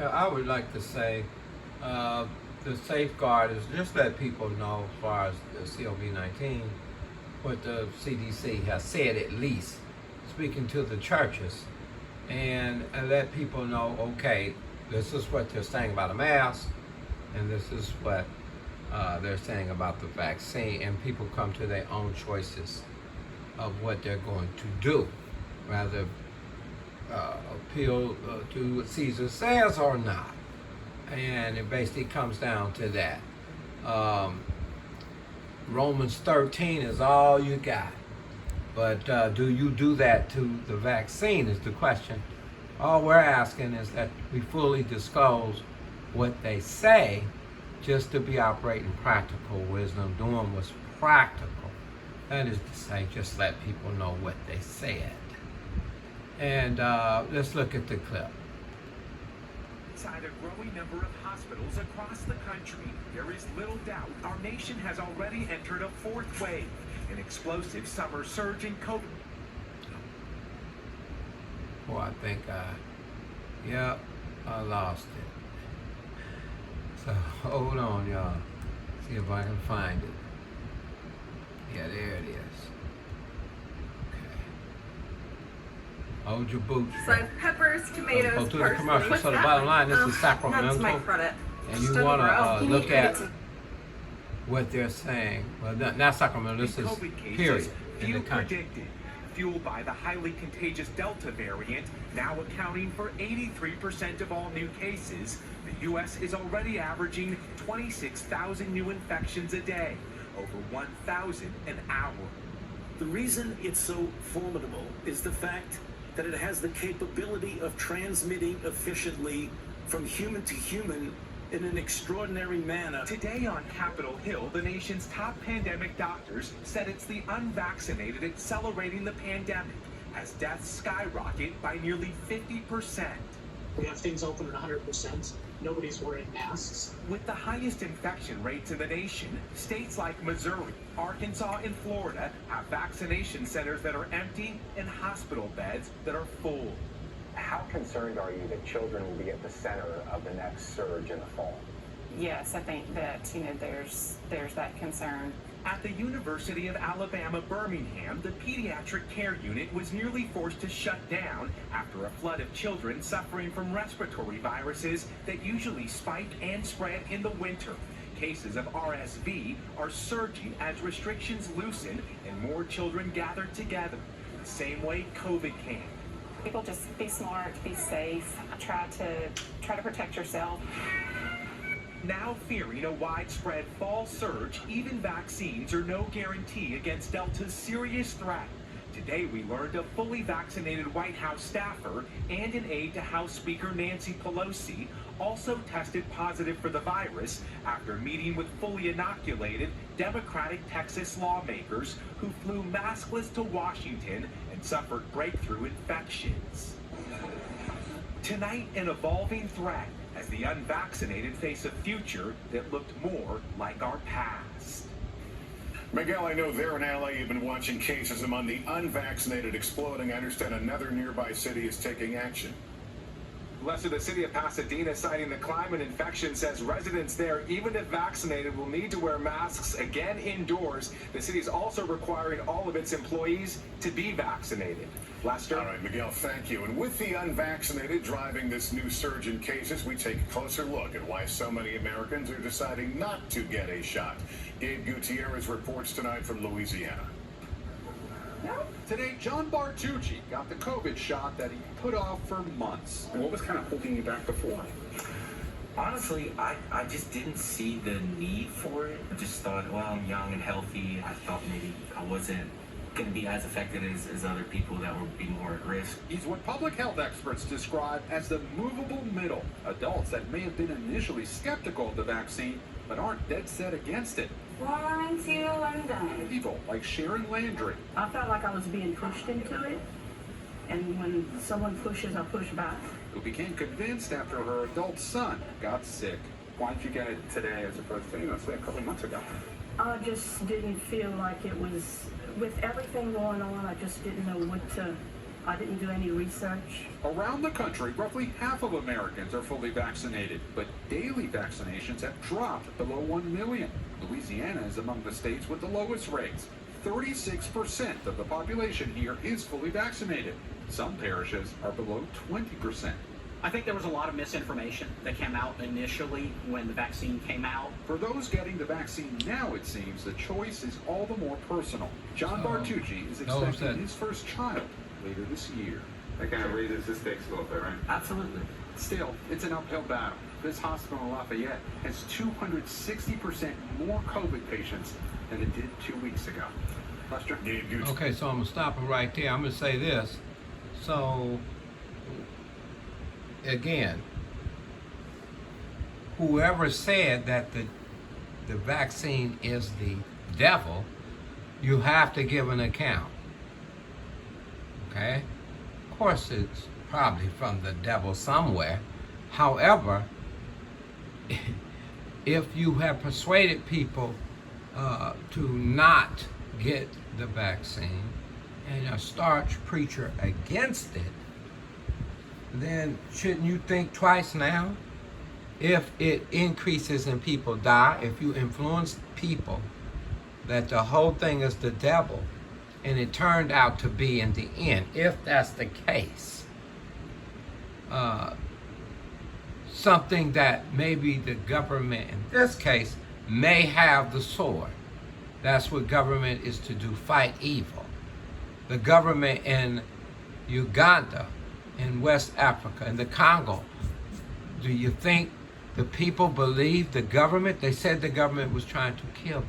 I would like to say the safeguard is just let people know as far as the COVID-19, what the CDC has said at least, speaking to the churches, and let people know, okay, this is what they're saying about a mask, and this is what they're saying about the vaccine, and people come to their own choices of what they're going to do, rather appeal to what Caesar says or not. And it basically comes down to that. Romans 13 is all you got. But do you do that to the vaccine is the question. All we're asking is that we fully disclose what they say, just to be operating practical wisdom, doing what's practical. That is to say, just let people know what they said. And let's look at the clip. Inside a growing number of hospitals across the country, there is little doubt our nation has already entered a fourth wave, an explosive summer surge in COVID. Oh, I think I lost it. So hold on, y'all. See if I can find it. Yeah, there it is. Hold your boots. So I have peppers, tomatoes, Go to the parsley. commercial. So the bottom line, this is Sacramento. That's my credit. And you want to look at what they're saying. Well, not Sacramento, this is period in the country. Predicted, fueled by the highly contagious Delta variant, now accounting for 83% of all new cases, the U.S. is already averaging 26,000 new infections a day, over 1,000 an hour. The reason it's so formidable is the fact that it has the capability of transmitting efficiently from human to human in an extraordinary manner. Today on Capitol Hill, the nation's top pandemic doctors said it's the unvaccinated accelerating the pandemic as deaths skyrocket by nearly 50%. We have things open at 100%. Nobody's wearing masks. With the highest infection rates in the nation, states like Missouri, Arkansas, and Florida have vaccination centers that are empty and hospital beds that are full. How concerned are you that children will be at the center of the next surge in the fall? Yes, I think that, there's that concern. At the University of Alabama, Birmingham, the pediatric care unit was nearly forced to shut down after a flood of children suffering from respiratory viruses that usually spike and spread in the winter. Cases of RSV are surging as restrictions loosen and more children gather together, the same way COVID can. People just be smart, be safe, try to protect yourself. Now fearing a widespread fall surge, even vaccines are no guarantee against Delta's serious threat. Today we learned a fully vaccinated White House staffer and an aide to House Speaker Nancy Pelosi also tested positive for the virus after meeting with fully inoculated Democratic Texas lawmakers who flew maskless to Washington and suffered breakthrough infections. Tonight, an evolving threat as the unvaccinated face a future that looked more like our past. Miguel, I know there in LA you've been watching cases among the unvaccinated exploding. I understand another nearby city is taking action. Lester, the city of Pasadena, citing the climate infection, says residents there, even if vaccinated, will need to wear masks again indoors. The city is also requiring all of its employees to be vaccinated. Lester? All right, Miguel, thank you. And with the unvaccinated driving this new surge in cases, we take a closer look at why so many Americans are deciding not to get a shot. Gabe Gutierrez reports tonight from Louisiana. Today, John Bartucci got the COVID shot that he put off for months. And what was kind of holding you back before? Honestly, I just didn't see the need for it. I just thought, well, I'm young and healthy. I thought maybe I wasn't going to be as affected as other people that would be more at risk. He's what public health experts describe as the movable middle. Adults that may have been initially skeptical of the vaccine, but aren't dead set against it. Well, until I'm done. People like Sharon Landry. I felt like I was being pushed into it, and when someone pushes, I push back. Who became convinced after her adult son got sick. Why did you get it today as opposed to, say a couple months ago? I just didn't feel like it was, with everything going on, I just didn't know what to I didn't do any research. Around the country, roughly half of Americans are fully vaccinated, but daily vaccinations have dropped below 1 million. Louisiana is among the states with the lowest rates. 36% of the population here is fully vaccinated. Some parishes are below 20%. I think there was a lot of misinformation that came out initially when the vaccine came out. For those getting the vaccine now, it seems the choice is all the more personal. John Bartucci is expecting his first child later this year. That kind of raises the stakes a little bit, right? Absolutely. Still, it's an uphill battle. This hospital in Lafayette has 260% more COVID patients than it did 2 weeks ago. Lester? Okay, so I'm going to stop it right there. I'm going to say this. So, again, whoever said that the vaccine is the devil, you have to give an account. Okay? Of course, it's probably from the devil somewhere. However, if you have persuaded people to not get the vaccine and a staunch preacher against it, then shouldn't you think twice now? If it increases and people die, if you influence people that the whole thing is the devil, and it turned out to be in the end, if that's the case, something that maybe the government, in this case, may have the sword. That's what government is to do, fight evil. The government in Uganda, in West Africa, in the Congo, do you think the people believed the government? They said the government was trying to kill them.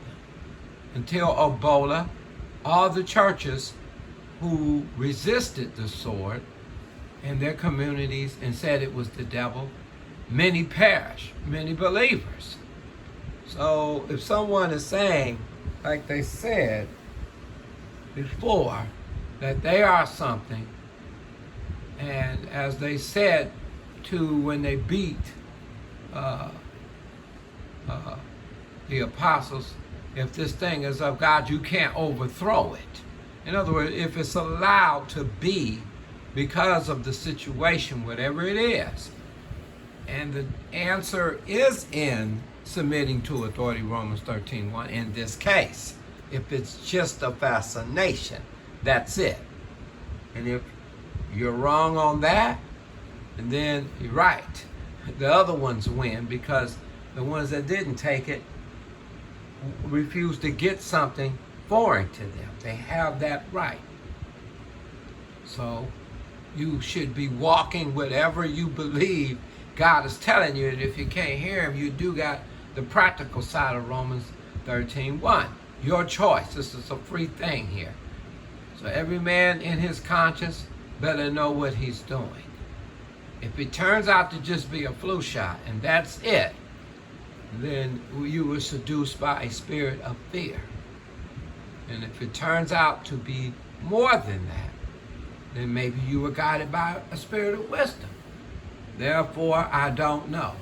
Until Ebola, all the churches who resisted the sword in their communities and said it was the devil, many perished, many believers. So if someone is saying, like they said before, that they are something, and as they said to when they beat the apostles, if this thing is of God, you can't overthrow it. In other words, if it's allowed to be because of the situation, whatever it is, and the answer is in submitting to authority, Romans 13:1, in this case. If it's just a fascination, that's it. And if you're wrong on that, and then you're right. The other ones win because the ones that didn't take it refuse to get something foreign to them. They have that right. So you should be walking whatever you believe God is telling you. And if you can't hear him, you do got the practical side of Romans 13:1. Your choice. This is a free thing here. So every man in his conscience better know what he's doing. If it turns out to just be a flu shot and that's it, then you were seduced by a spirit of fear. And if it turns out to be more than that, then maybe you were guided by a spirit of wisdom. Therefore, I don't know.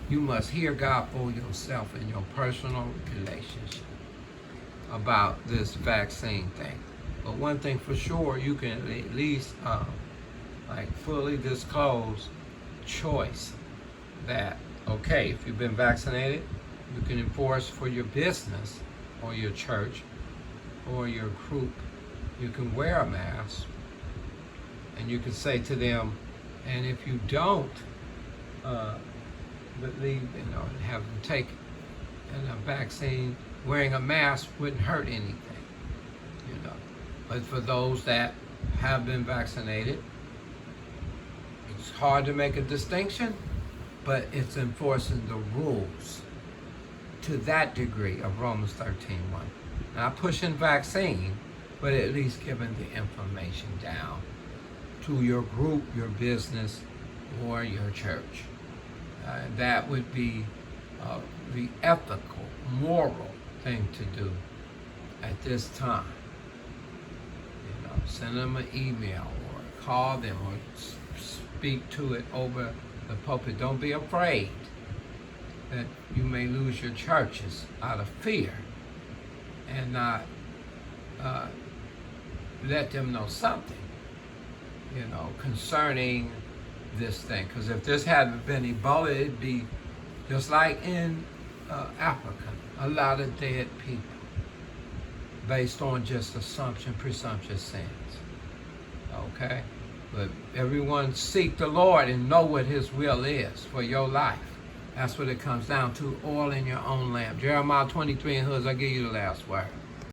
You must hear God for yourself in your personal relationship about this vaccine thing. But one thing for sure, you can at least fully disclose choice that, okay, if you've been vaccinated, you can enforce for your business or your church or your group, you can wear a mask, and you can say to them, and if you don't believe, have them take a vaccine, wearing a mask wouldn't hurt anything, But for those that have been vaccinated, it's hard to make a distinction, but it's enforcing the rules to that degree of Romans 13:1. Not pushing vaccine, but at least giving the information down to your group, your business, or your church. That would be the ethical, moral thing to do at this time. Send them an email or call them or speak to it over the pulpit. Don't be afraid that you may lose your churches out of fear, and not let them know something. you know, concerning this thing. Because if this hadn't been Ebola, it'd be just like in Africa, a lot of dead people based on just presumptuous sins. Okay? But everyone seek the Lord and know what his will is for your life. That's what it comes down to, oil in your own lamp. Jeremiah 23 and Hoods, I'll give you the last word.